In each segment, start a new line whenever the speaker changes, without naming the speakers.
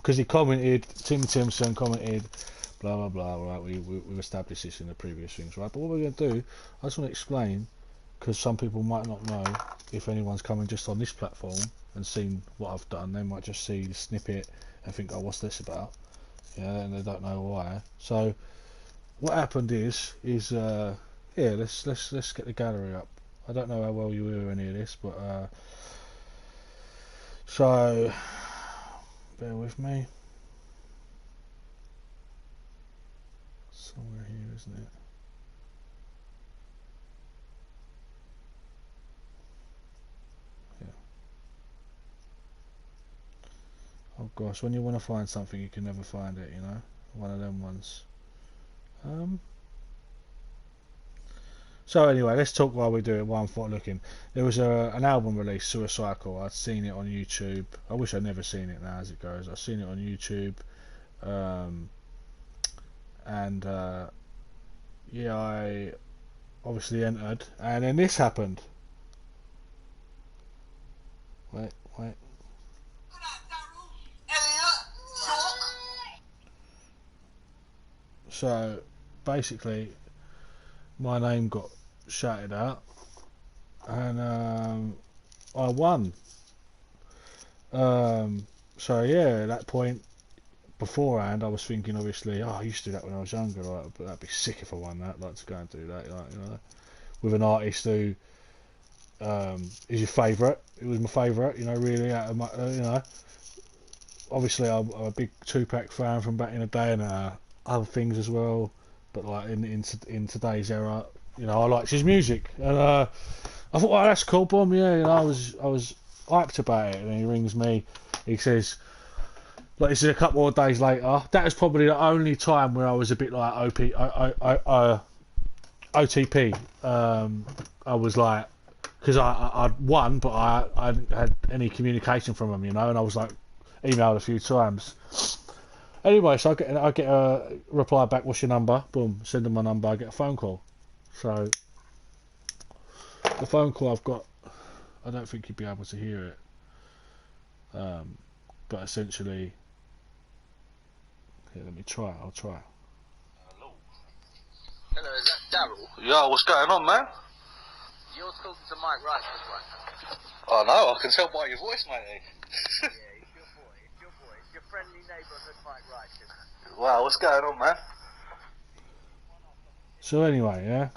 because he commented, Tim Timson commented, blah blah blah. Right, we've established this in the previous things, right? But what we're going to do, I just want to explain, because some people might not know, if anyone's coming just on this platform and seen what I've done, they might just see the snippet and think, oh, what's this about? Yeah, and they don't know why. So what happened is yeah, let's get the gallery up. I don't know how well you hear any of this, but so bear with me. Somewhere here, isn't it? Yeah. Oh gosh, when you want to find something, you can never find it. You know, one of them ones. So anyway, let's talk while we do it. While I'm looking, there was an album released, Suicycle. I'd seen it on YouTube. I wish I'd never seen it now, as it goes. I've seen it on YouTube, and yeah, I obviously entered, and then this happened. Wait. So basically, my name got shouted out, and I won. So yeah, at that point, beforehand, I was thinking, obviously, oh, I used to do that when I was younger, like, but that'd be sick if I won that. Like to go and do that, like, you know, with an artist who is your favourite. It was my favourite, you know, really. Out of my, you know, obviously, I'm a big Tupac fan from back in the day, and other things as well. But like in today's era, you know, I liked his music, and I thought, oh, that's cool, boom, yeah, you know, I was hyped about it. And then he rings me, he says, like, this is a couple of days later. That was probably the only time where I was a bit like OTP. I was like, because I'd won, but I hadn't had any communication from him, you know, and I was like, emailed a few times. Anyway, so I get a reply back, what's your number? Boom, send them my number, I get a phone call. So the phone call I've got, I don't think you'd be able to hear it. But essentially, here, let me try. I'll try.
Hello. Hello, is that Daryl?
Yo, what's going on, man?
You're talking to Mike Rice right now.
Oh no, I can tell by your voice, matey.
Yeah, it's your boy. It's your boy. It's your friendly neighbourhood Mike Rice.
Wow, what's going on, man?
So anyway, yeah.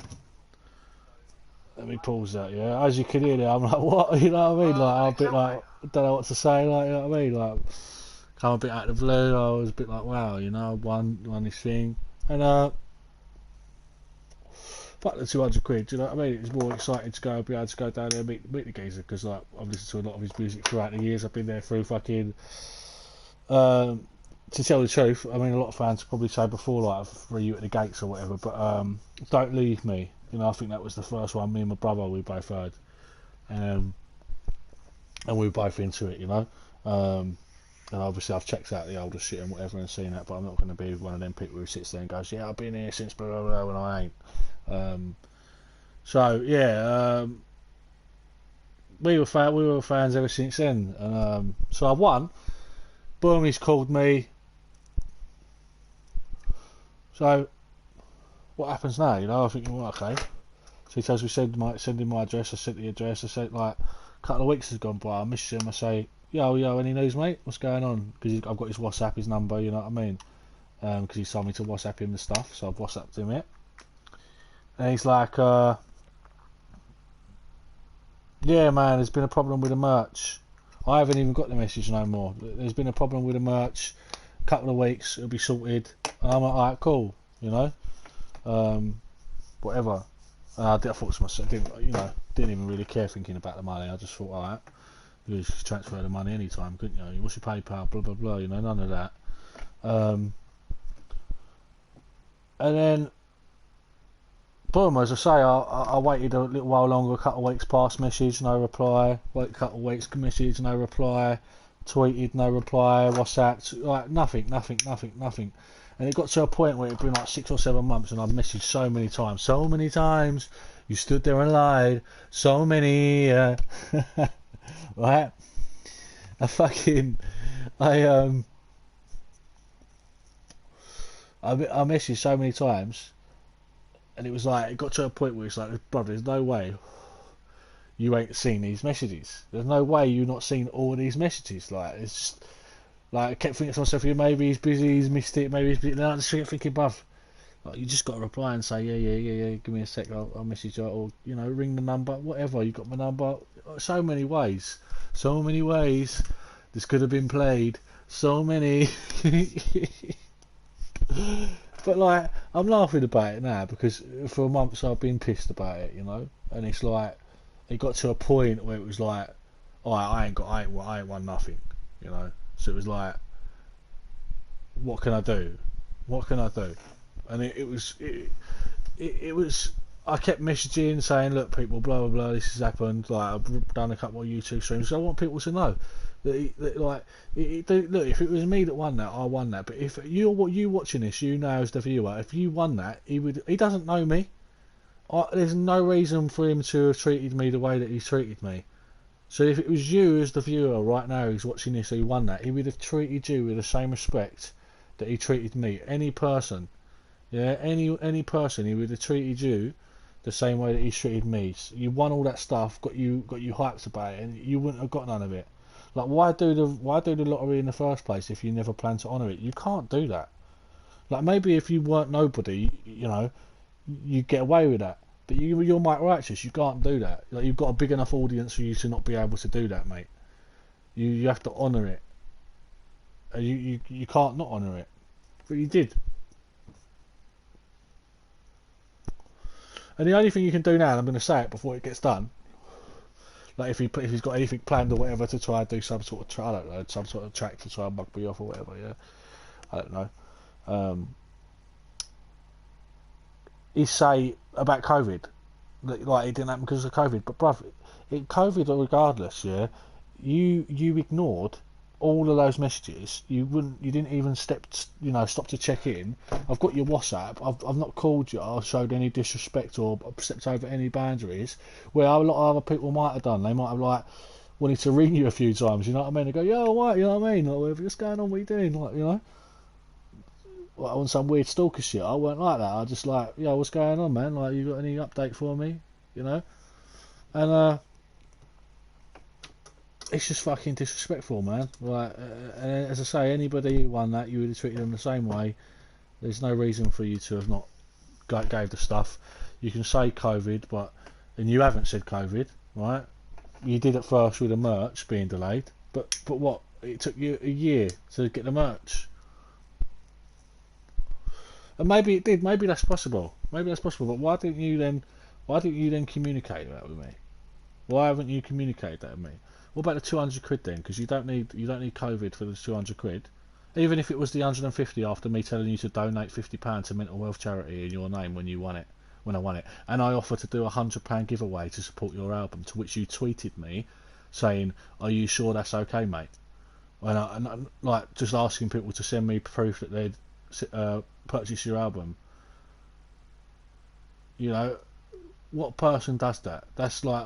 Let me pause that, yeah. As you can hear there, I'm like, what? You know what I mean? Like, I'm a bit like, I don't know what to say, like, you know what I mean? Like, come a bit out of the blue, I was a bit like, wow, you know, won this thing. And, fuck the 200 quid, do you know what I mean? It was more exciting to be able to go down there and meet the geezer, because, like, I've listened to a lot of his music throughout the years. I've been there through fucking, to tell the truth, I mean, a lot of fans probably say before, like, for you at the gates or whatever, but, Don't Leave Me. You know, I think that was the first one. Me and my brother, we both heard, and we were both into it. You know, and obviously I've checked out the older shit and whatever and seen that, but I'm not going to be one of them people who sits there and goes, "Yeah, I've been here since blah blah blah," when I ain't. So yeah, we were fans ever since then, and so I won. Boom, he's called me. So what happens now? You know, I think, well, okay. So he tells me send him my address. I sent the address. I said, like, a couple of weeks has gone by. I miss him. I say, yo, any news, mate? What's going on? Because I've got his WhatsApp, his number. You know what I mean? Because he told me to WhatsApp him and stuff. So I've WhatsApped him it. And he's like, yeah, man, there's been a problem with the merch. I haven't even got the message no more. There's been a problem with the merch. A couple of weeks, it'll be sorted. And I'm like, alright, cool. You know. Whatever. I thought to myself, didn't even really care thinking about the money. I just thought, alright, you just transfer the money anytime, couldn't you? What's your PayPal? Blah blah blah. You know, none of that. And then, boom. As I say, I waited a little while longer. A couple of weeks passed, message, no reply. Wait a couple of weeks, message, no reply. Tweeted, no reply. WhatsApp, like nothing. And it got to a point where it'd been like 6 or 7 months, and I've messaged so many times. You stood there and lied. So many, right? I I messaged so many times, and it was like, it got to a point where it's like, brother, there's no way you ain't seen these messages. There's no way you've not seen all of these messages. Like, it's just, like, I kept thinking to myself, yeah, maybe he's busy, he's missed it, maybe he's busy. Then I just kept thinking, bruv, like, you just got to reply and say, yeah, give me a sec, I'll message you, or, you know, ring the number, whatever, you got my number. So many ways. This could have been played. So many. But, like, I'm laughing about it now because for months I've been pissed about it, you know? And it's like, it got to a point where it was like, oh, I ain't won nothing, you know? So it was like, what can I do? And it was, I kept messaging saying, look, people, blah blah blah, this has happened. Like, I've done a couple of YouTube streams, so I want people to know look, if it was me that won that, I won that. But if you watching this, you know, as the viewer, if you won that, he doesn't know me. There's no reason for him to have treated me the way that he treated me. So if it was you as the viewer right now who's watching this who won that, he would have treated you with the same respect that he treated me. Any person, yeah, any person, he would have treated you the same way that he treated me. So you won all that stuff, got you hyped about it, and you wouldn't have got none of it. Like, why do the lottery in the first place if you never plan to honour it? You can't do that. Like, maybe if you weren't nobody, you know, you get away with that. But you're Mike Righteous, you can't do that. Like, you've got a big enough audience for you to not be able to do that, mate. You have to honour it. You can't not honour it. But you did. And the only thing you can do now, and I'm going to say it before it gets done, like if he's got anything planned or whatever to try and do some sort of I don't know, some sort of track to try and bug me off or whatever, yeah, I don't know. He say about COVID, like it didn't happen because of COVID, but bruv, COVID regardless, yeah, you ignored all of those messages. You didn't even stop to check in. I've got your WhatsApp. I've not called you or showed any disrespect or stepped over any boundaries where a lot of other people might have done. They might have like wanted to ring you a few times, you know what I mean? They go, yo, what, you know what I mean? Like, what's going on? What are you doing? Like, you know, like on some weird stalker shit. I weren't like that. I just like, yo, what's going on, man? Like, you got any update for me? You know, and it's just fucking disrespectful, man. Like, and as I say, anybody who won that, you would have treated them the same way. There's no reason for you to have not gave the stuff. You can say COVID, and you haven't said COVID, right? You did at first with the merch being delayed, but what? It took you a year to get the merch, and maybe it did. Maybe that's possible. But why didn't you then? Communicate that with me? Why haven't you communicated that with me? What about the 200 quid then? Because you don't need COVID for the 200 quid. Even if it was the 150 after me telling you to donate £50 to mental health charity in your name when I won it, and I offered to do a £100 giveaway to support your album, to which you tweeted me saying, "Are you sure that's okay, mate?" And I like just asking people to send me proof that they'd purchased your album. You know, what person does that? That's like,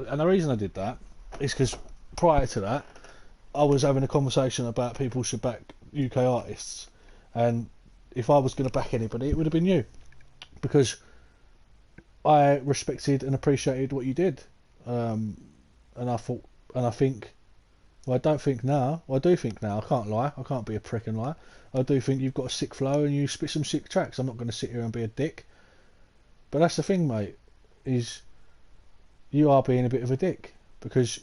and the reason I did that is because prior to that, I was having a conversation about people should back UK artists, and if I was going to back anybody, it would have been you, because I respected and appreciated what you did, and I think, well, I don't think now. Well, I do think now. I can't lie. I can't be a prick and lie. I do think you've got a sick flow and you spit some sick tracks. I'm not going to sit here and be a dick, but that's the thing, mate. Is you are being a bit of a dick, because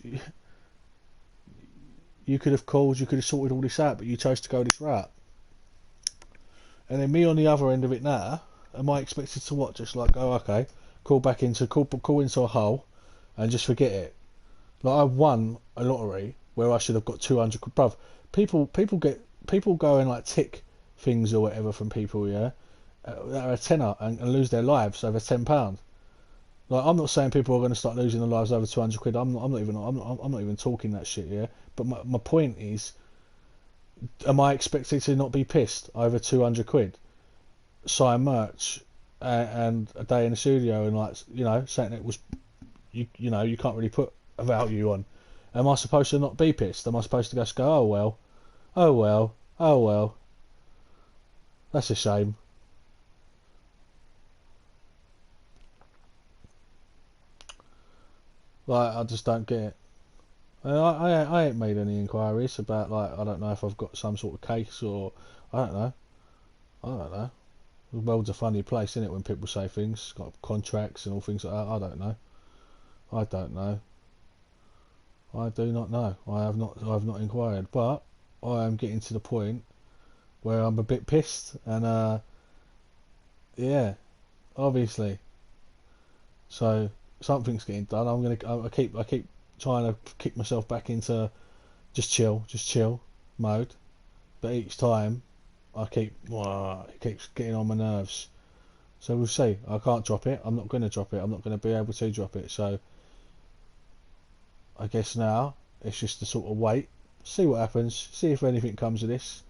you could have called, you could have sorted all this out, but you chose to go this route. And then me on the other end of it now, am I expected to what? Just like, oh, okay, call into a hole and just forget it? Like, I won a lottery where I should have got 200 quid. Bruv, people go and like tick things or whatever from people, yeah, that are a tenner and lose their lives over £10. Like, I'm not saying people are going to start losing their lives over 200 quid. I'm not even talking that shit, yeah. But my point is, am I expected to not be pissed over 200 quid, sign merch, and a day in the studio and, like, you know, saying it was, you know, you can't really put a value on. Am I supposed to not be pissed? Am I supposed to just go, oh well? That's a shame. Like, I just don't get it. I ain't made any inquiries about, like, I don't know if I've got some sort of case or I don't know. I don't know. The world's a funny place, isn't it, when people say things, got contracts and all things like that. I don't know. I don't know. I do not know. I have not inquired, but I am getting to the point where I'm a bit pissed, and yeah, obviously. So something's getting done. I keep trying to kick myself back into just chill mode, but each time it keeps getting on my nerves. So we'll see. I can't drop it. I'm not going to drop it. I'm not going to be able to drop it. So I guess now it's just to sort of wait, see what happens, see if anything comes of this.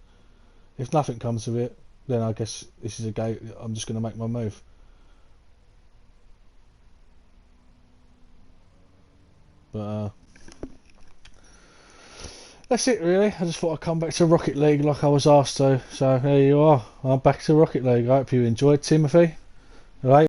If nothing comes of it, then I guess this is a go. I'm just going to make my move. But that's it really. I just thought I'd come back to Rocket League like I was asked to. So there you are. I'm back to Rocket League. I hope you enjoyed, Timothy. All right.